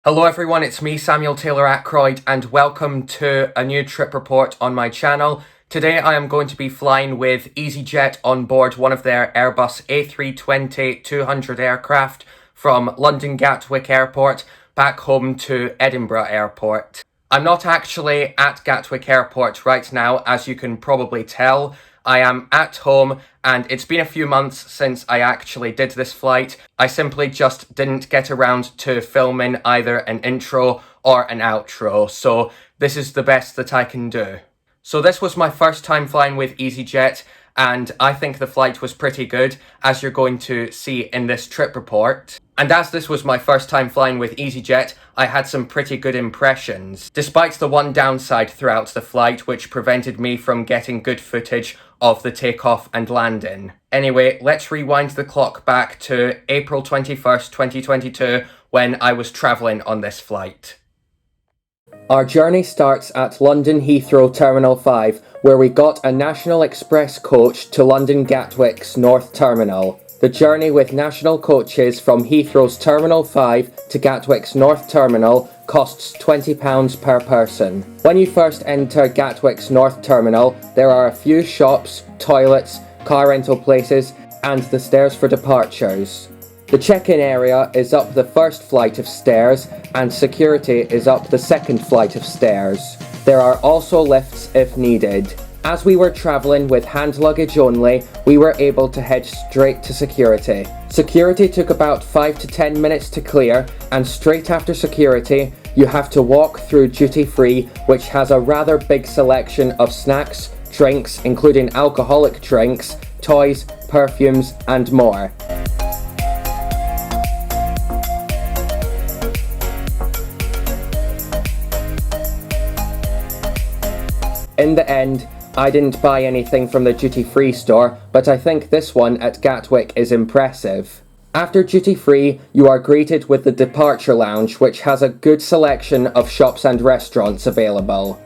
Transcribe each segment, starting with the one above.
Hello everyone, it's me, Samuel Taylor Ackroyd, and welcome to a new trip report on my channel. Today I am going to be flying with EasyJet on board one of their Airbus A320-200 aircraft from London Gatwick Airport back home to Edinburgh Airport. I'm not actually at Gatwick Airport right now, as you can probably tell. I am at home, and it's been a few months since I actually did this flight. I simply just didn't get around to filming either an intro or an outro, so this is the best that I can do. So this was my first time flying with EasyJet, and I think the flight was pretty good, as you're going to see in this trip report. And as this was my first time flying with EasyJet, I had some pretty good impressions, despite the one downside throughout the flight which prevented me from getting good footage of the takeoff and landing. Anyway, let's rewind the clock back to April 21st, 2022, when I was travelling on this flight. Our journey starts at London Heathrow Terminal 5, where we got a National Express coach to London Gatwick's North Terminal. The journey with national coaches from Heathrow's Terminal 5 to Gatwick's North Terminal costs £20 per person. When you first enter Gatwick's North Terminal, there are a few shops, toilets, car rental places, and the stairs for departures. The check-in area is up the first flight of stairs, and security is up the second flight of stairs. There are also lifts if needed. As we were travelling with hand luggage only, we were able to head straight to security. Security took about 5 to 10 minutes to clear, and straight after security, you have to walk through duty free, which has a rather big selection of snacks, drinks, including alcoholic drinks, toys, perfumes, and more. In the end, I didn't buy anything from the duty-free store, but I think this one at Gatwick is impressive. After duty-free, you are greeted with the departure lounge, which has a good selection of shops and restaurants available.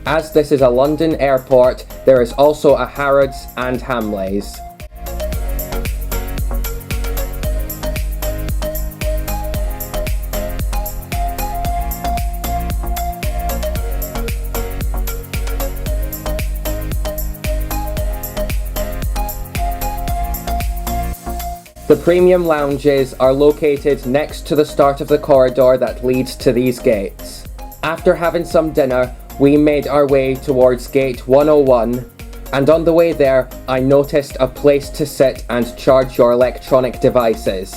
As this is a London airport, there is also a Harrods and Hamleys. The premium lounges are located next to the start of the corridor that leads to these gates. After having some dinner, we made our way towards gate 101, and on the way there, I noticed a place to sit and charge your electronic devices.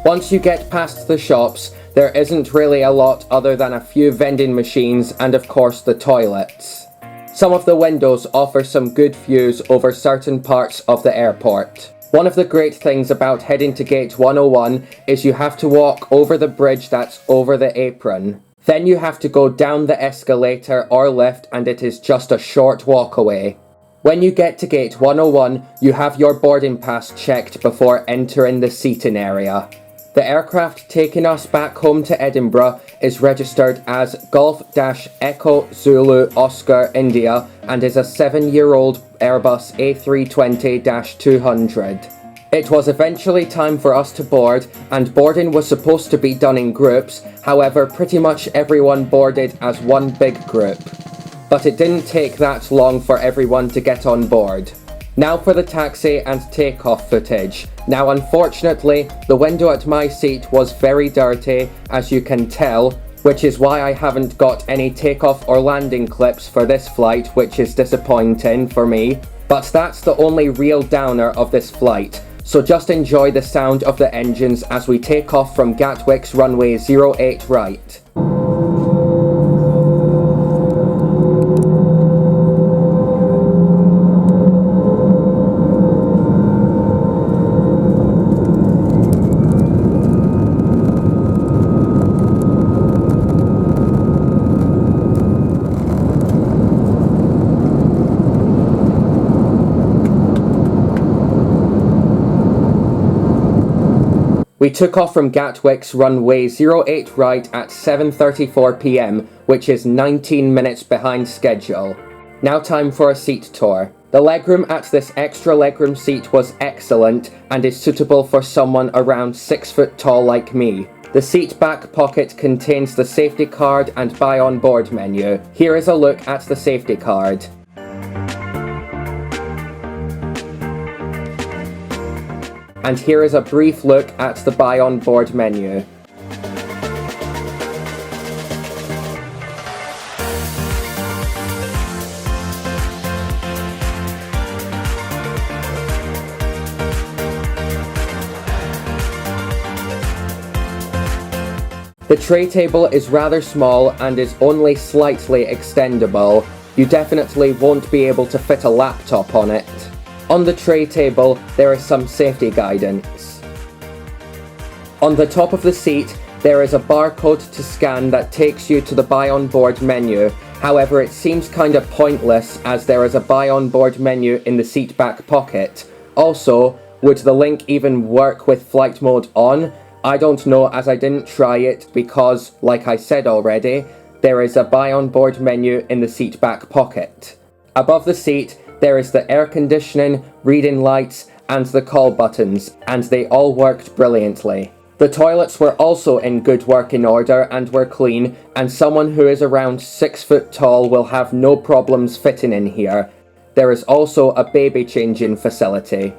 Once you get past the shops, there isn't really a lot other than a few vending machines and of course the toilets. Some of the windows offer some good views over certain parts of the airport. One of the great things about heading to gate 101 is you have to walk over the bridge that's over the apron. Then you have to go down the escalator or lift, and it is just a short walk away. When you get to gate 101, you have your boarding pass checked before entering the seating area. The aircraft taking us back home to Edinburgh is registered as Golf-Echo Zulu Oscar India and is a 7-year-old Airbus A320-200. It was eventually time for us to board, and boarding was supposed to be done in groups. However, pretty much everyone boarded as one big group. But it didn't take that long for everyone to get on board. Now for the taxi and takeoff footage. Now unfortunately, the window at my seat was very dirty, as you can tell, which is why I haven't got any takeoff or landing clips for this flight, which is disappointing for me. But that's the only real downer of this flight, so just enjoy the sound of the engines as we take off from Gatwick's runway 08 right. We took off from Gatwick's runway 08 right at 7:34 p.m, which is 19 minutes behind schedule. Now time for a seat tour. The legroom at this extra legroom seat was excellent and is suitable for someone around 6 foot tall like me. The seat back pocket contains the safety card and buy on board menu. Here is a look at the safety card. And here is a brief look at the buy on board menu. The tray table is rather small and is only slightly extendable. You definitely won't be able to fit a laptop on it. On the tray table, there is some safety guidance. On the top of the seat, there is a barcode to scan that takes you to the buy on board menu. However, it seems kinda pointless as there is a buy on board menu in the seat back pocket. Also, would the link even work with flight mode on? I don't know as I didn't try it because, like I said already, there is a buy on board menu in the seat back pocket. Above the seat, there is the air conditioning, reading lights, and the call buttons, and they all worked brilliantly. The toilets were also in good working order and were clean, and someone who is around 6 foot tall will have no problems fitting in here. There is also a baby changing facility.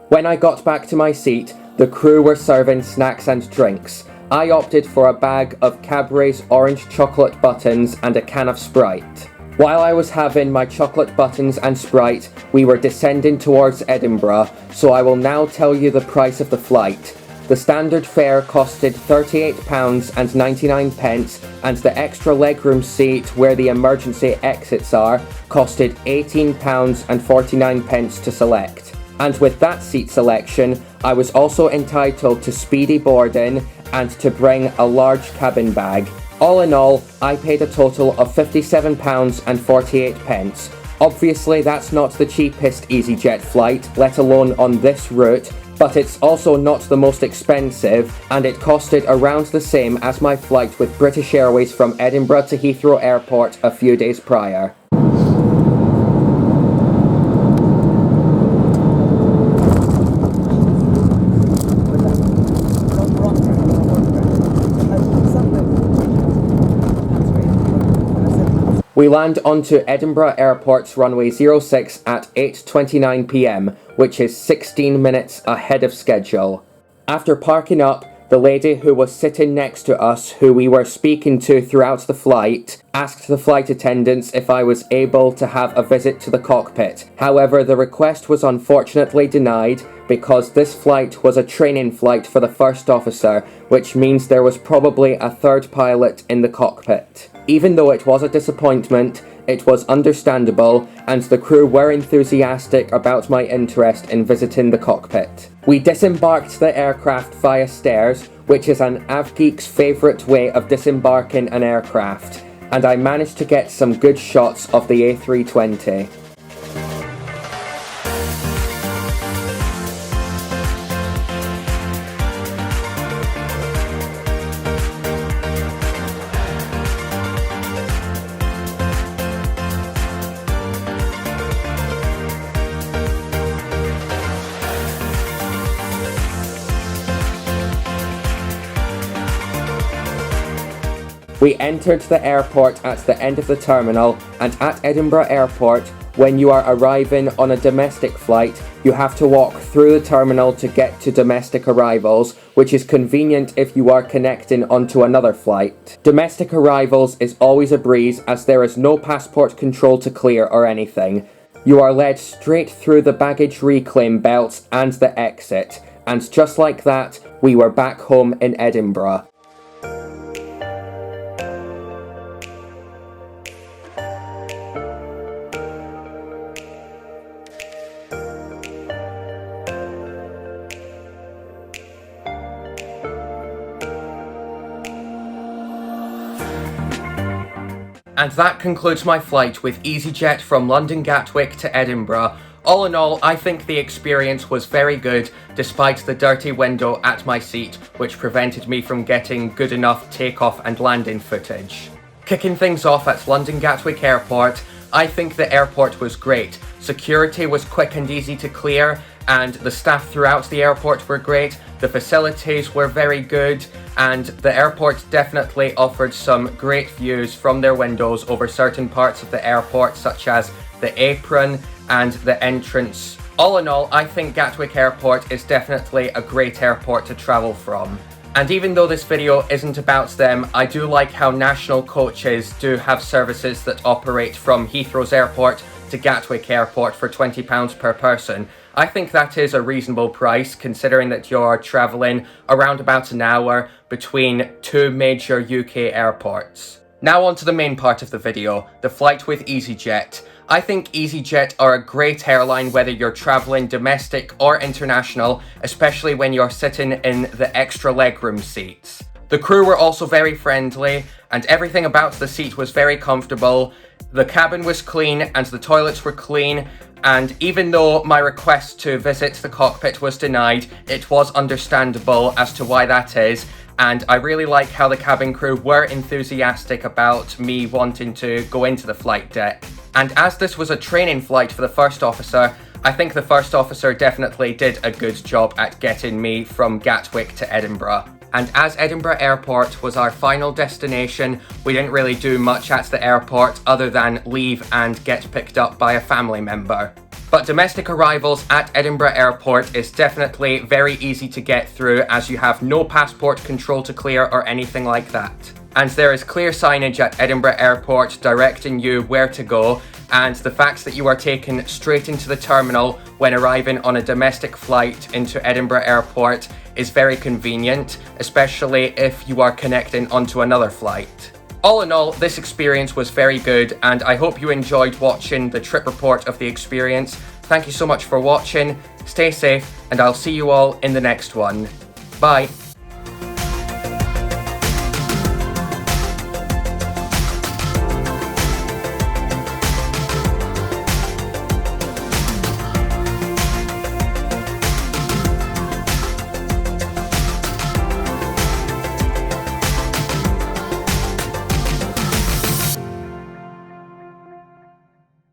When I got back to my seat, the crew were serving snacks and drinks. I opted for a bag of Cadbury's orange chocolate buttons and a can of Sprite. While I was having my chocolate buttons and Sprite, we were descending towards Edinburgh, so I will now tell you the price of the flight. The standard fare costed £38.99 and the extra legroom seat where the emergency exits are costed £18.49 to select. And with that seat selection, I was also entitled to speedy boarding and to bring a large cabin bag. All in all, I paid a total of £57.48. Obviously, that's not the cheapest EasyJet flight, let alone on this route, but it's also not the most expensive, and it costed around the same as my flight with British Airways from Edinburgh to Heathrow Airport a few days prior. We land onto Edinburgh Airport's runway 06 at 8:29 p.m, which is 16 minutes ahead of schedule. After parking up, the lady who was sitting next to us, who we were speaking to throughout the flight, asked the flight attendants if I was able to have a visit to the cockpit. However, the request was unfortunately denied because this flight was a training flight for the first officer, which means there was probably a third pilot in the cockpit. Even though it was a disappointment, it was understandable, and the crew were enthusiastic about my interest in visiting the cockpit. We disembarked the aircraft via stairs, which is an avgeek's favourite way of disembarking an aircraft, and I managed to get some good shots of the A320. We entered the airport at the end of the terminal, and at Edinburgh Airport, when you are arriving on a domestic flight, you have to walk through the terminal to get to domestic arrivals, which is convenient if you are connecting onto another flight. Domestic arrivals is always a breeze as there is no passport control to clear or anything. You are led straight through the baggage reclaim belts and the exit, and just like that, we were back home in Edinburgh. And that concludes my flight with EasyJet from London Gatwick to Edinburgh. All in all, I think the experience was very good, despite the dirty window at my seat, which prevented me from getting good enough takeoff and landing footage. Kicking things off at London Gatwick Airport, I think the airport was great. Security was quick and easy to clear, and the staff throughout the airport were great. The facilities were very good, and the airport definitely offered some great views from their windows over certain parts of the airport, such as the apron and the entrance. All in all, I think Gatwick Airport is definitely a great airport to travel from. And even though this video isn't about them, I do like how national coaches do have services that operate from Heathrow's airport to Gatwick Airport for £20 per person. I think that is a reasonable price, considering that you're travelling around about an hour between two major UK airports. Now on to the main part of the video, the flight with EasyJet. I think EasyJet are a great airline whether you're travelling domestic or international, especially when you're sitting in the extra legroom seats. The crew were also very friendly, and everything about the seat was very comfortable. The cabin was clean and the toilets were clean, and even though my request to visit the cockpit was denied, it was understandable as to why that is, and I really like how the cabin crew were enthusiastic about me wanting to go into the flight deck. And as this was a training flight for the first officer, I think the first officer definitely did a good job at getting me from Gatwick to Edinburgh. And as Edinburgh Airport was our final destination, we didn't really do much at the airport other than leave and get picked up by a family member. But domestic arrivals at Edinburgh Airport is definitely very easy to get through, as you have no passport control to clear or anything like that. And there is clear signage at Edinburgh Airport directing you where to go, and the fact that you are taken straight into the terminal when arriving on a domestic flight into Edinburgh Airport is very convenient, especially if you are connecting onto another flight. All in all, this experience was very good, and I hope you enjoyed watching the trip report of the experience. Thank you so much for watching, stay safe, and I'll see you all in the next one. Bye.